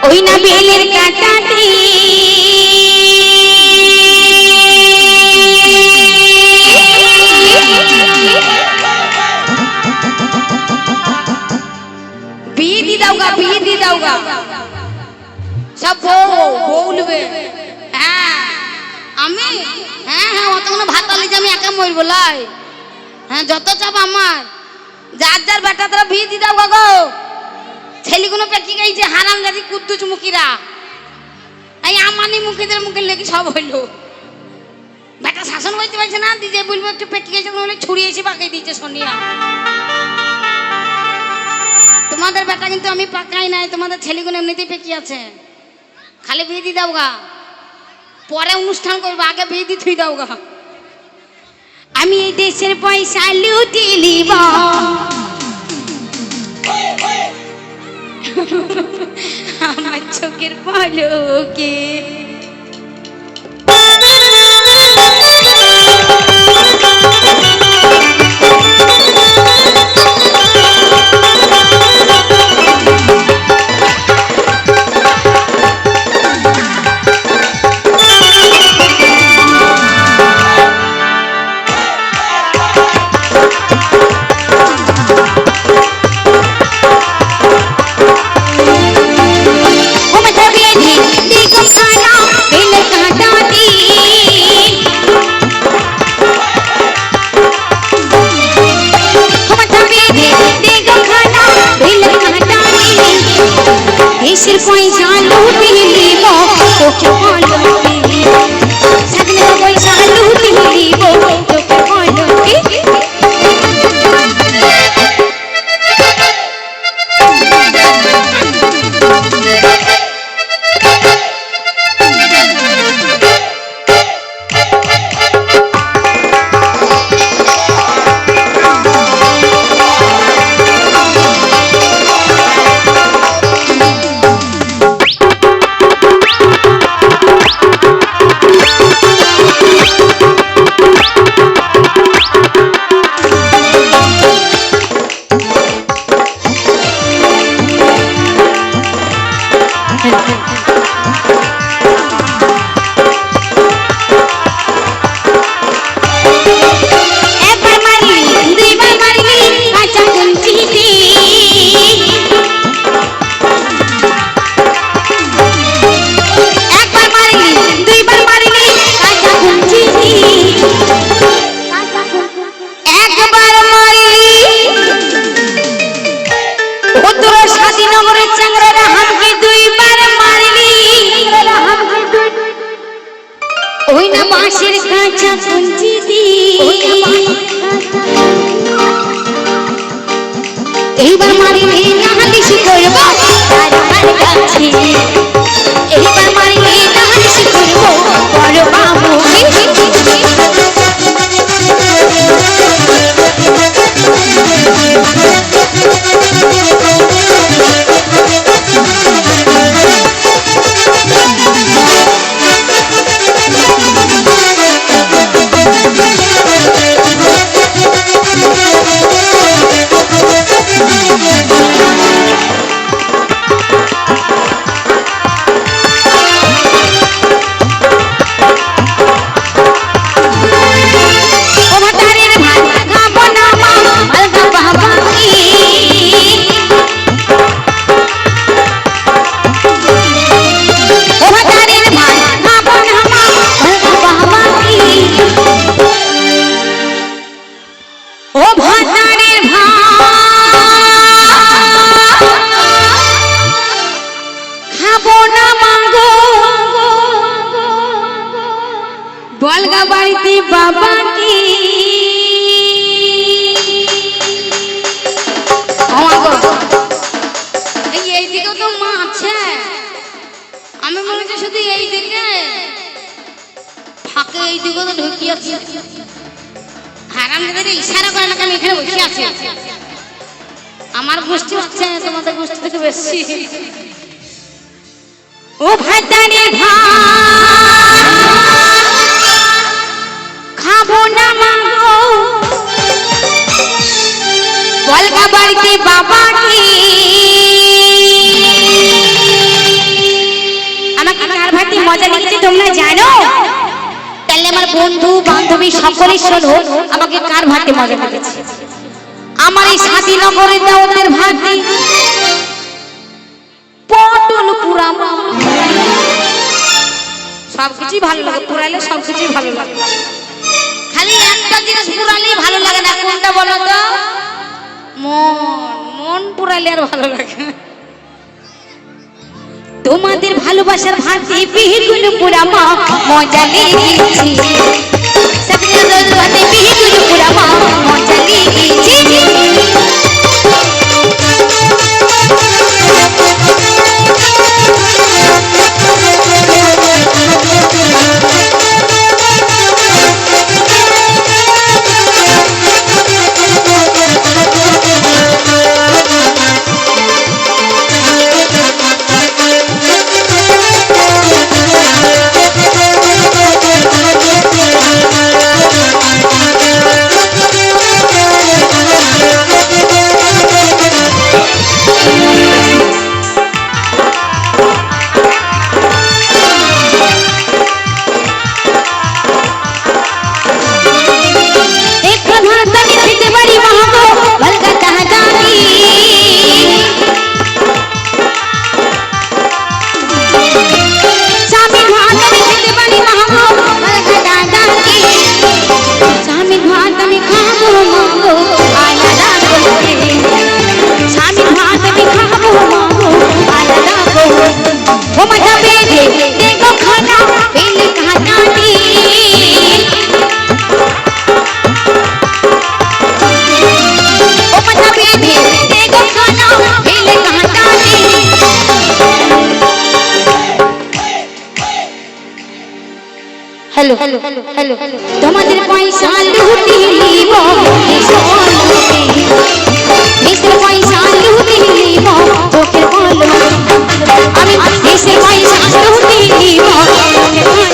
ওই না বেলের কাঁটাতে বিয়ে দি দাওগা, বিয়ে দি দাওগা, সব বলবে। হ্যাঁ আমি, হ্যাঁ হ্যাঁ অতগুলো ভাত আলি আমি একা মরবো লাই। হ্যাঁ যত চাপ আমার, যার যার বেটা তারা বিয়ে দি দাও গো। ছেলেগুলো পেকি গেছে হারাম জাতি কুদ্দুচ মুখিরা, এই আমানি মুখিদের মুখে লেগে সব হইলো। বেটা শাসন করতে পারছে না, দিদি বলবো একটু পেকি গেছে বলে ছুড়িয়েছি পাকিয়ে দিয়েছে সোনিয়া। তোমাদের বেটা কিন্তু আমি পাকাই নাই, তোমাদের ছেলেগুলো এমনিতেই পেকি আছে। খালি বিয়ে দি দাও গা, পরে অনুষ্ঠান করবো, আগে বিয়ে দি থুই দাও গা। আমি এই দেশের পয়সা লুটি নিব, আমার চোখের পলকে। এইবার মারিলে নালিশ করব তার কাছে, এইবার মারিলে নালিশ করব বড় বাবু। বলগা বাড়িতে বাবা কি এইদিকেও তো মা আছে, আমি বলেছি শুধু এইদিকে ফাঁকে এইদিকেও তো ঢুকিয়েছি। হারাম দাদারে ইশারা করে না, আমি এখানে বসে আছি। আমার গোষ্ঠী হচ্ছে তোমাদের গোষ্ঠী থেকে বেশি। ও ভাই জানি খাবো না মাগো বলগা বাড়িতে বাবা কি মজা লেগেছে তোমরা জানো? তাহলে আমার বন্ধু বান্ধবী সকলে শোনো আমাকে কার ভাতে মজা লেগেছে। আমার এই স্বাধীনগরে দাওয়াতের ভাতে পটল পুরানো সবকিছুই ভালো লাগে, পুরাইলে সবকিছুই ভালো লাগে, খালি একটা জিনিস পুরালেই ভালো লাগে না, কোনটা বলো তো? মন পুরাইলে আর ভালো লাগে। তোমাদের ভালোবাসার ভাতে বিহুগুলো পুরা মা মজা লেগেছে, স্বাধীনতার ভাতে বিহুগুলো পুরা মা মজা লেগেছে। हेलो हेलो हेलो তোমাদের পয়সা লুটি নিব দেশের পয়সা লুটি নিব তোকে বলো আমি দেশের পয়সা লুটি নিব তোকে বলো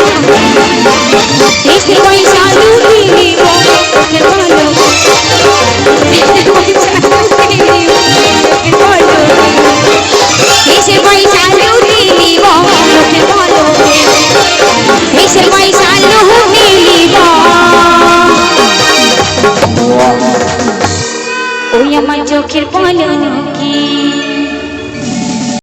দেশের পয়সা লুটি নিব তোকে বলো দেশের পয়সা লুটি নিব তোকে বলো দেশের পয়সা লুটি নিব তোকে বলো দেশের পয়সা লুটি নিব ওই আমার চোখের পলক